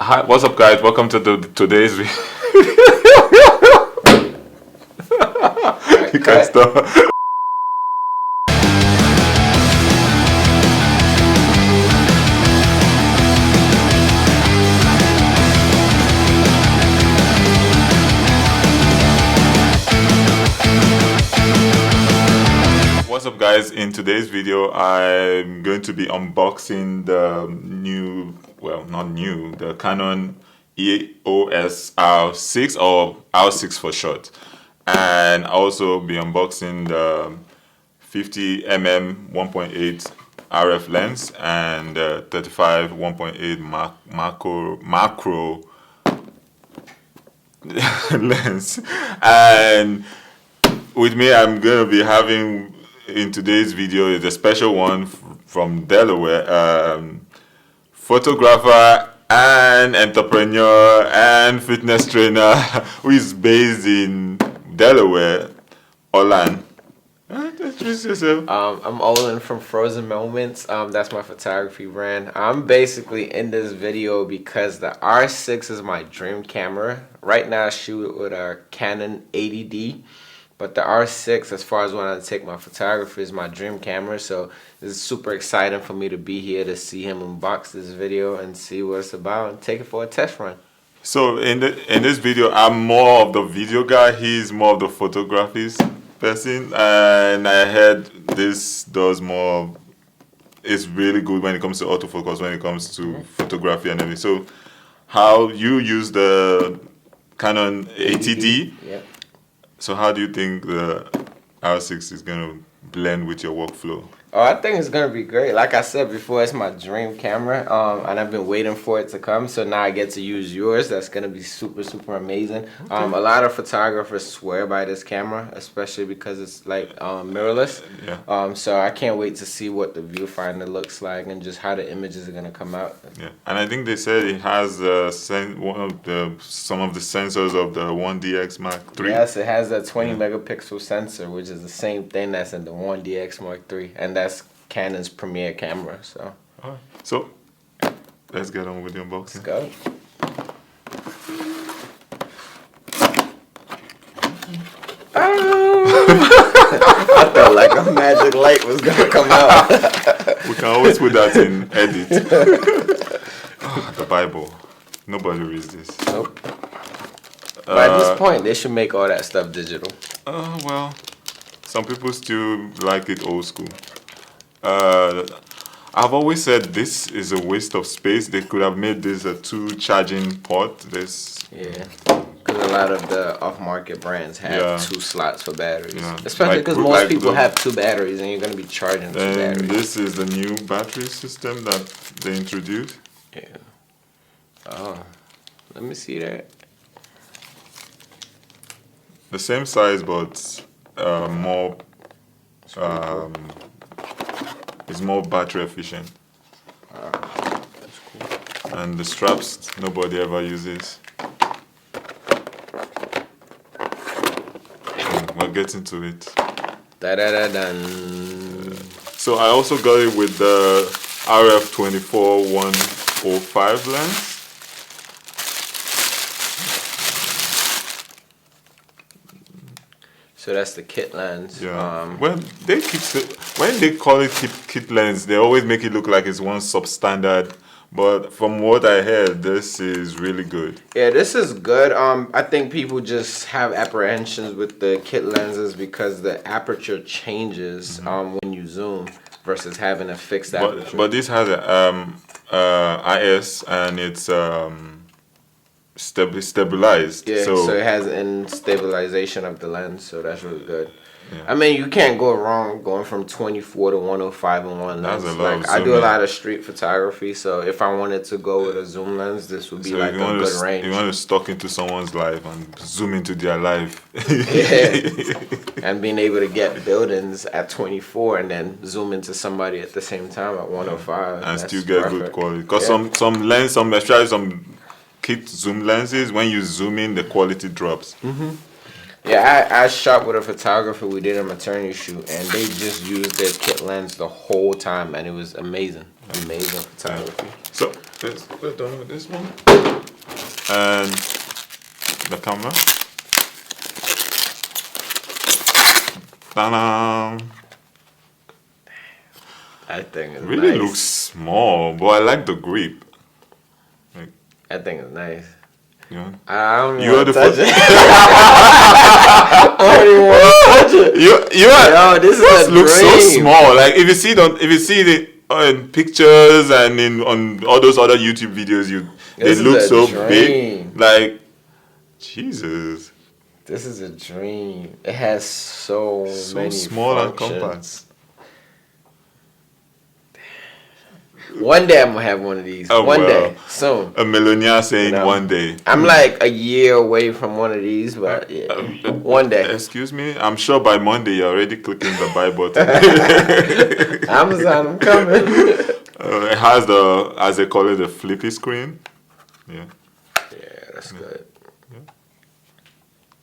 Hi, what's up, guys? Welcome to today's video. You can stop. What's up, guys? In today's video, I'm going to be unboxing the new, well, not new, the Canon EOS R6, or R6 for short, and also be unboxing the 50mm 1.8 RF lens and 35 1.8 macro lens. And with me, I'm going to be having in today's video is a special one from Delaware, photographer and entrepreneur and fitness trainer who is based in Delaware, Olan. Introduce yourself. I'm Olan from Frozen Moments. That's my photography brand. I'm basically in this video because the R6 is my dream camera. Right now I shoot with a Canon 80D. But the R6, as far as when I take my photography, is my dream camera. So this is super exciting for me to be here to see him unbox this video and see what it's about and take it for a test run. So in this video, I'm more of the video guy. He's more of the photography person. And I heard this does more. It's really good when it comes to autofocus, when it comes to photography and everything. So how you use the Canon 80D? Yeah. So how do you think the R6 is going to blend with your workflow? Oh, I think it's gonna be great. Like I said before, it's my dream camera, and I've been waiting for it to come. So now I get to use yours. That's gonna be super, super amazing. Okay. A lot of photographers swear by this camera, especially because it's like mirrorless. Yeah. So I can't wait to see what the viewfinder looks like and just how the images are gonna come out. Yeah, and I think they said it has some of the sensors of the 1DX Mark III. Yes, it has a 20 megapixel sensor, which is the same thing that's in the 1DX Mark III, and that's Canon's premier camera. So, all right. So let's get on with the unboxing. Let's go. I felt like a magic light was gonna come out. We can always put that in edit. Oh, the Bible. Nobody reads this. Nope. But at this point, they should make all that stuff digital. Well, some people still like it old school. I've always said this is a waste of space. They could have made this a 2 charging port. Yeah, because a lot of the off-market brands have 2 slots for batteries. Yeah. Especially because most people have 2 batteries, and you're going to be charging 2 batteries. And this is the new battery system that they introduced. Yeah. Oh, let me see that. The same size, but more. It's more battery efficient. That's cool. And the straps nobody ever uses. We'll get into it. Da-da-da-dun. So I also got it with the RF 24-105 lens. So that's the kit lens. Yeah. When they call it kit lens, they always make it look like it's one substandard. But from what I heard, this is really good. Yeah, this is good. I think people just have apprehensions with the kit lenses because the aperture changes when you zoom versus having a fixed aperture. But this has a IS and it's stabilized. Yeah, so it has in stabilization of the lens, so that's really good. Yeah. I mean, you can't go wrong going from 24 to 105 in one lens. That's a lot of I do a zooming. lot of street photography, so if I wanted to go with a zoom lens, this would be like a good range. You want to stalk into someone's life and zoom into their life. Yeah. And being able to get buildings at 24 and then zoom into somebody at the same time at 105. And still get perfect. good quality. Because especially some kit zoom lenses, when you zoom in, the quality drops. Yeah, I shot with a photographer. We did a maternity shoot, and they just used their kit lens the whole time, and it was amazing. Amazing photography. So we're done with this one. And the camera. Ta-da! That thing is Really nice. looks small, but I like the grip. Like, That thing is nice. yeah. I don't You are want the to touch first. it. I don't even want to touch it. You are. Yo, this is a looks so dream. small. Like if you see it in pictures and on all those other YouTube videos, they This is look a so dream. big. Like Jesus. This is a dream. It has so many small functions. and compact. One day I'm gonna have one of these. Oh, one well. day, soon. A millionaire saying You know? one day. I'm like a year away from one of these, but yeah, one day. Excuse me. I'm sure by Monday you're already clicking the buy button. Amazon, I'm coming. It has the, as they call it, the flippy screen. Yeah. Yeah, that's good.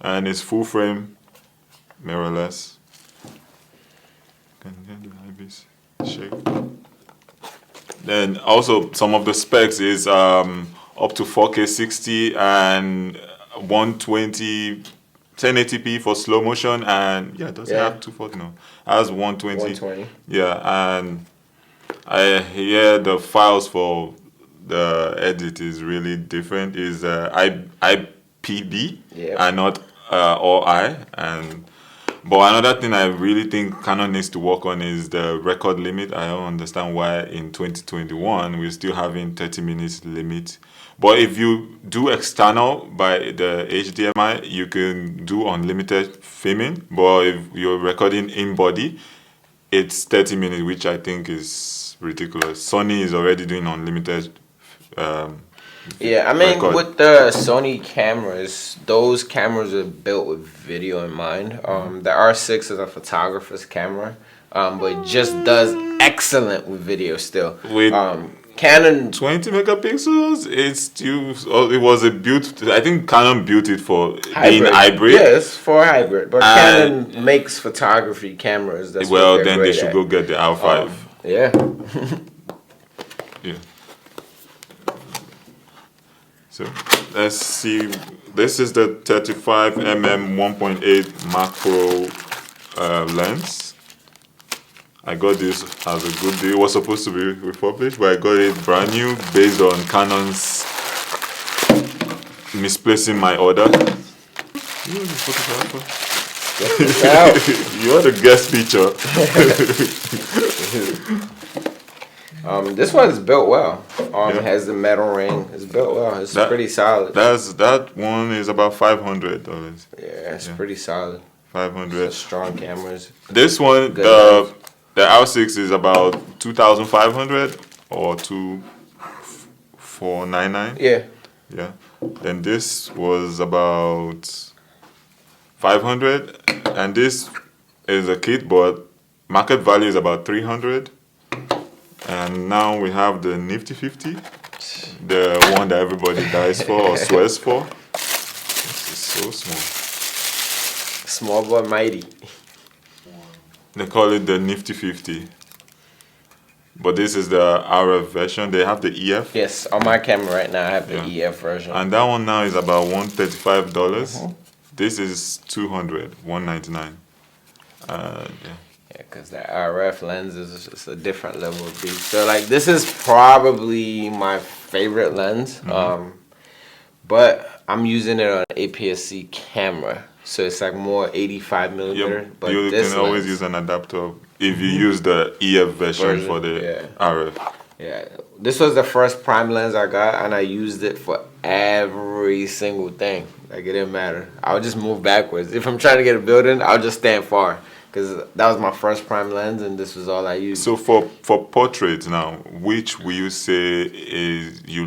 And it's full frame, mirrorless. Can you get the IBIS shake? Then also some of the specs is up to 4K 60 and 120 1080p for slow motion, and does it have 240? No, it has 120. 120. Yeah, and I hear the files for the edit is really different. Is IPB and not OI. And but another thing I really think Canon needs to work on is the record limit. I don't understand why in 2021 we're still having 30 minutes limit. But if you do external by the HDMI, you can do unlimited filming. But if you're recording in body, it's 30 minutes, which I think is ridiculous. Sony is already doing unlimited. Yeah, I mean, record. with the Sony cameras, those cameras are built with video in mind. The R6 is a photographer's camera, but it just does excellent with video still. With Canon 20 megapixels, it was a built. I think Canon built it for being hybrid. Yes, for hybrid. But Canon makes photography cameras. That's well, what then they should go get the R5. Yeah. Yeah. So let's see. This is the 35mm 1.8 macro lens. I got this as a good deal. It was supposed to be refurbished, but I got it brand new based on Canon's misplacing my order. You are the photographer. You are the guest feature. This one is built well. It has the metal ring. It's built well. It's pretty solid. That one is about $500. Yeah, it's pretty solid. 500. Strong cameras. This one, the R6 is about 2,500 or 2,499. Yeah. Yeah. Then this was about 500, and this is a kit, but market value is about 300. And now we have the Nifty 50, the one that everybody dies for or swears for. This is so small. Small but mighty. They call it the Nifty 50. But this is the RF version. They have the EF. Yes, on my camera right now I have the EF version. And that one now is about $135. This is $199. Yeah. Because the RF lens is just a different level of beast. So like this is probably my favorite lens. But I'm using it on an APS-C camera. So it's like more 85 millimeter. Yeah, but you this can always lens, use an adapter if you use the EF version for the RF. Yeah, this was the first prime lens I got, and I used it for every single thing. Like it didn't matter. I would just move backwards. If I'm trying to get a building, I'll just stand far. Because that was my first prime lens, and this was all I used. So for portraits now, which will you say is you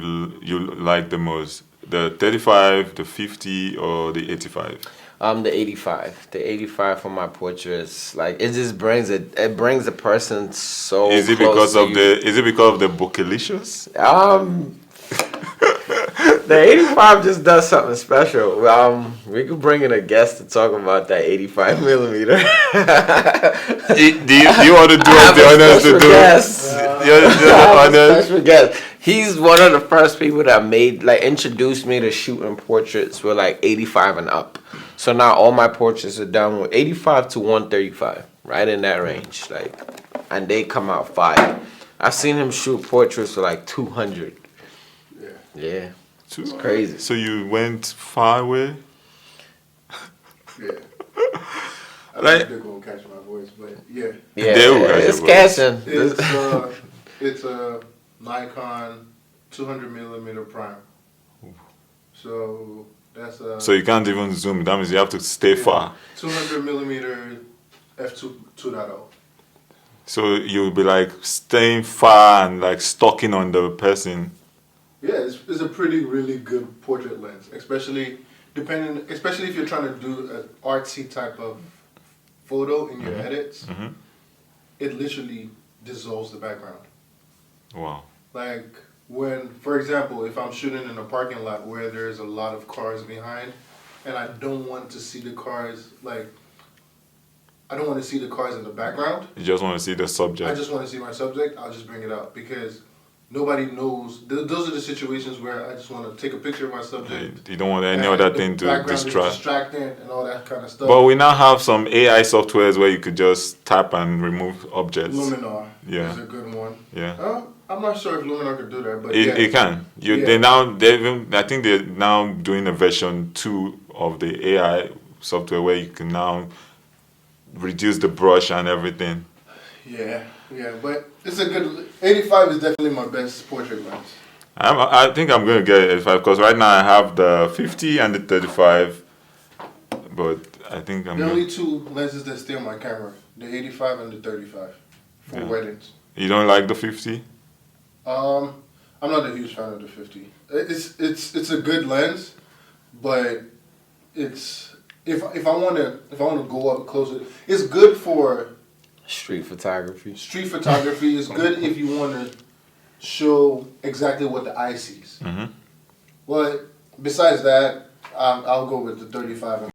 like the most? The 35, the 50, or the 85? The 85. The 85 for my portraits. Like it just brings it brings the person so Is it because of the Bokilicious? The 85 just does something special. We could bring in a guest to talk about that 85 millimeter. Do you want to do us the honors to do? Yes. The honors? Special guest. He's one of the first people that introduced me to shooting portraits with 85 and up. So now all my portraits are done with 85 to 135, right in that range. And they come out fire. I've seen him shoot portraits for 200. Yeah. It's crazy. So you went far away? Yeah. I don't think they're going to catch my voice, but yeah. Yeah, they will catch it's your voice. catching. It's a Nikon 200mm prime. So that's So you can't even zoom. That means you have to stay far. 200mm f2 2.0. So you'll be staying far and stalking on the person. Yeah, it's a really good portrait lens, especially if you're trying to do an artsy type of photo in your edits. It literally dissolves the background. Wow. When, for example, if I'm shooting in a parking lot where there's a lot of cars behind, and I don't want to see the cars, I don't want to see the cars in the background. You just want to see the subject. I just want to see my subject. I'll just bring it out because nobody knows. Those are the situations where I just want to take a picture of my subject. You don't want any other thing to distract. Distracting and all that kind of stuff. But we now have some AI softwares where you could just tap and remove objects. Luminar is a good one. Yeah. I'm not sure if Luminar can do that, but it can. I think they're now doing a version 2 of the AI software where you can now reduce the brush and everything. Yeah, but it's a good. 85 is definitely my best portrait lens. I think I'm going to get 85 because right now I have the 50 and the 35, but I think The only two lenses that stay on my camera, the 85 and the 35 for weddings. You don't like the 50? I'm not a huge fan of the 50. It's a good lens, but it's if I want to go up closer, it's good for street photography. Street photography is good if you want to show exactly what the eye sees. But besides that, I'll go with the 35.